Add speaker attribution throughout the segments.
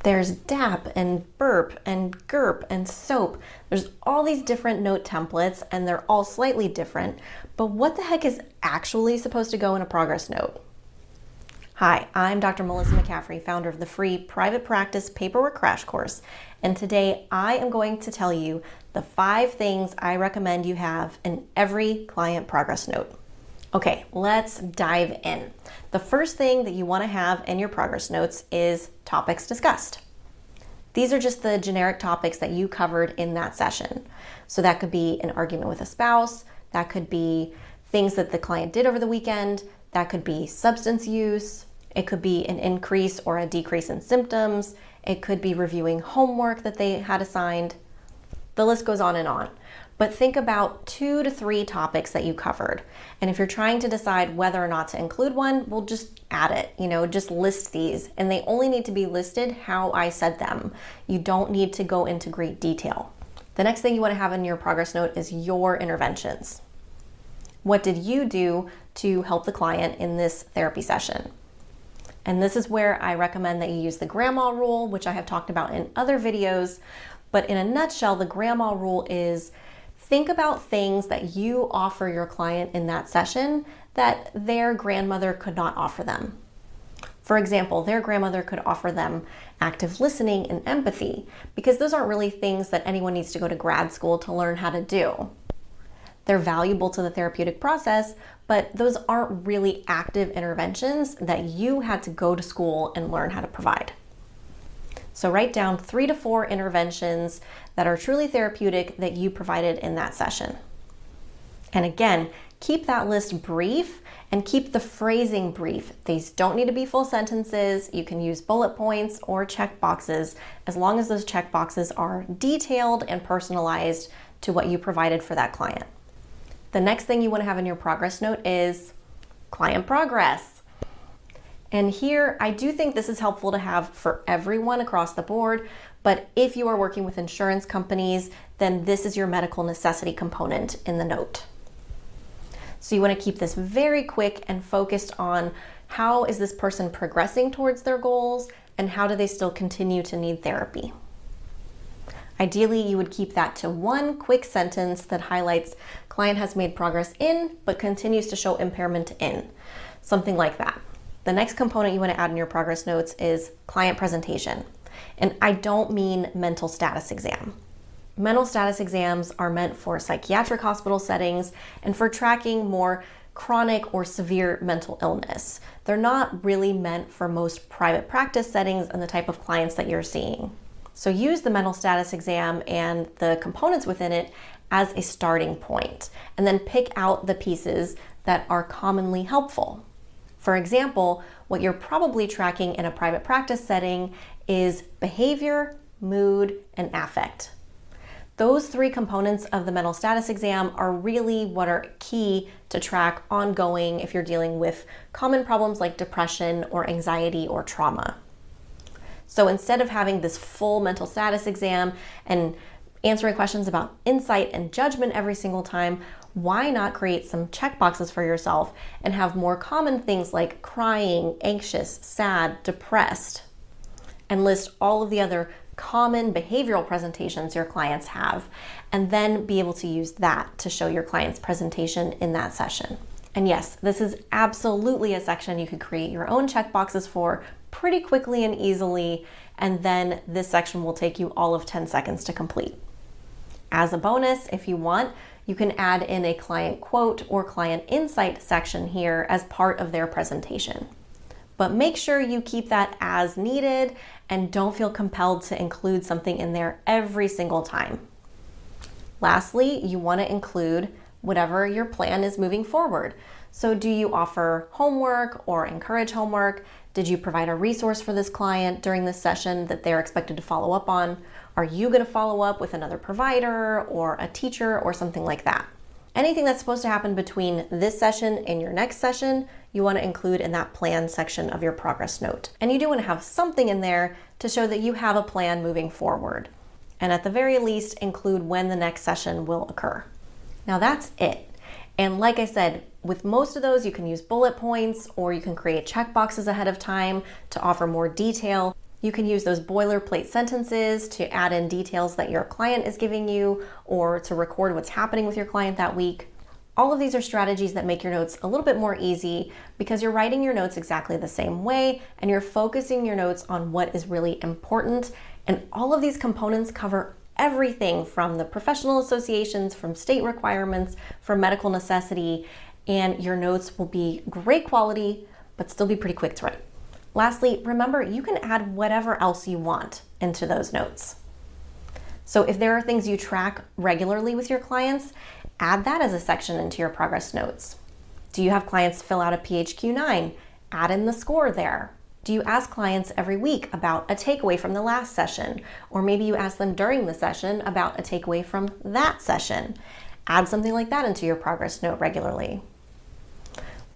Speaker 1: There's DAP and BIRP and GIRP and SOAP. There's all these different note templates and they're all slightly different, but what the heck is actually supposed to go in a progress note? Hi, I'm Dr. Maelisa McCaffrey, founder of the free Private Practice Paperwork Crash Course, and today I am going to tell you the 5 things I recommend you have in every client progress note. Okay, let's dive in. The first thing that you want to have in your progress notes is topics discussed. These are just the generic topics that you covered in that session. So that could be an argument with a spouse, that could be things that the client did over the weekend, that could be substance use, it could be an increase or a decrease in symptoms, it could be reviewing homework that they had assigned. The list goes on and on. But think about 2 to 3 topics that you covered. And if you're trying to decide whether or not to include one, we'll just add it, just list these. And they only need to be listed how I said them. You don't need to go into great detail. The next thing you want to have in your progress note is your interventions. What did you do to help the client in this therapy session? And this is where I recommend that you use the grandma rule, which I have talked about in other videos. But in a nutshell, the grandma rule is think about things that you offer your client in that session that their grandmother could not offer them. For example, their grandmother could offer them active listening and empathy, because those aren't really things that anyone needs to go to grad school to learn how to do. They're valuable to the therapeutic process, but those aren't really active interventions that you had to go to school and learn how to provide. So write down 3 to 4 interventions that are truly therapeutic that you provided in that session. And again, keep that list brief and keep the phrasing brief. These don't need to be full sentences. You can use bullet points or check boxes as long as those check boxes are detailed and personalized to what you provided for that client. The next thing you want to have in your progress note is client progress. And here, I do think this is helpful to have for everyone across the board, but if you are working with insurance companies, then this is your medical necessity component in the note. So you want to keep this very quick and focused on how is this person progressing towards their goals and how do they still continue to need therapy. Ideally, you would keep that to 1 quick sentence that highlights client has made progress in, but continues to show impairment in, something like that. The next component you want to add in your progress notes is client presentation. And I don't mean mental status exam. Mental status exams are meant for psychiatric hospital settings and for tracking more chronic or severe mental illness. They're not really meant for most private practice settings and the type of clients that you're seeing. So use the mental status exam and the components within it as a starting point, and then pick out the pieces that are commonly helpful. For example, what you're probably tracking in a private practice setting is behavior, mood, and affect. Those 3 components of the mental status exam are really what are key to track ongoing if you're dealing with common problems like depression or anxiety or trauma. So instead of having this full mental status exam and answering questions about insight and judgment every single time, why not create some checkboxes for yourself and have more common things like crying, anxious, sad, depressed, and list all of the other common behavioral presentations your clients have, and then be able to use that to show your client's presentation in that session. And yes, this is absolutely a section you could create your own checkboxes for pretty quickly and easily, and then this section will take you all of 10 seconds to complete. As a bonus, if you want, you can add in a client quote or client insight section here as part of their presentation. But make sure you keep that as needed and don't feel compelled to include something in there every single time. Lastly, you want to include whatever your plan is moving forward. So do you offer homework or encourage homework? Did you provide a resource for this client during this session that they're expected to follow up on? Are you going to follow up with another provider or a teacher or something like that? Anything that's supposed to happen between this session and your next session, you want to include in that plan section of your progress note. And you do want to have something in there to show that you have a plan moving forward. And at the very least, include when the next session will occur. Now that's it. And like I said, with most of those, you can use bullet points or you can create checkboxes ahead of time to offer more detail. You can use those boilerplate sentences to add in details that your client is giving you or to record what's happening with your client that week. All of these are strategies that make your notes a little bit more easy because you're writing your notes exactly the same way and you're focusing your notes on what is really important. And all of these components cover everything from the professional associations, from state requirements, from medical necessity, and your notes will be great quality, but still be pretty quick to write. Lastly, remember, you can add whatever else you want into those notes. So if there are things you track regularly with your clients, add that as a section into your progress notes. Do you have clients fill out a PHQ-9? Add in the score there. Do you ask clients every week about a takeaway from the last session? Or maybe you ask them during the session about a takeaway from that session. Add something like that into your progress note regularly.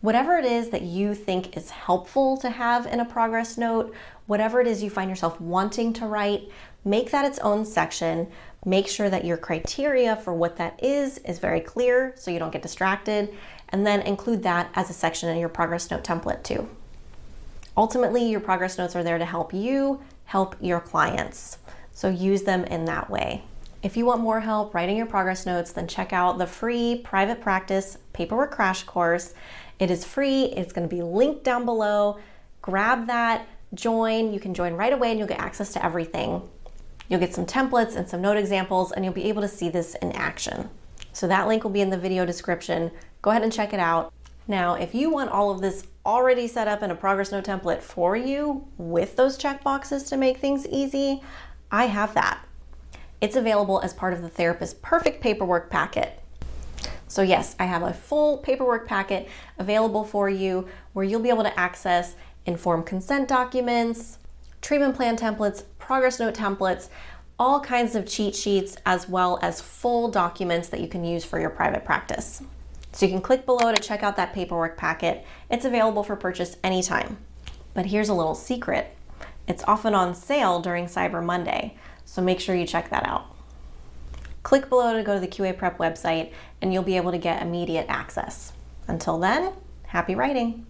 Speaker 1: Whatever it is that you think is helpful to have in a progress note, whatever it is you find yourself wanting to write, make that its own section. Make sure that your criteria for what that is very clear so you don't get distracted, and then include that as a section in your progress note template too. Ultimately, your progress notes are there to help you help your clients, so use them in that way. If you want more help writing your progress notes, then check out the free private practice paperwork crash course. It is free. It's going to be linked down below. Grab that, join. You can join right away and you'll get access to everything. You'll get some templates and some note examples, and you'll be able to see this in action. So that link will be in the video description. Go ahead and check it out. Now, if you want all of this already set up in a progress note template for you with those check boxes to make things easy, I have that. It's available as part of the Therapist Perfect paperwork packet. So yes, I have a full paperwork packet available for you where you'll be able to access informed consent documents, treatment plan templates, progress note templates, all kinds of cheat sheets, as well as full documents that you can use for your private practice. So you can click below to check out that paperwork packet. It's available for purchase anytime. But here's a little secret. It's often on sale during Cyber Monday, so make sure you check that out. Click below to go to the QA Prep website and you'll be able to get immediate access. Until then, happy writing.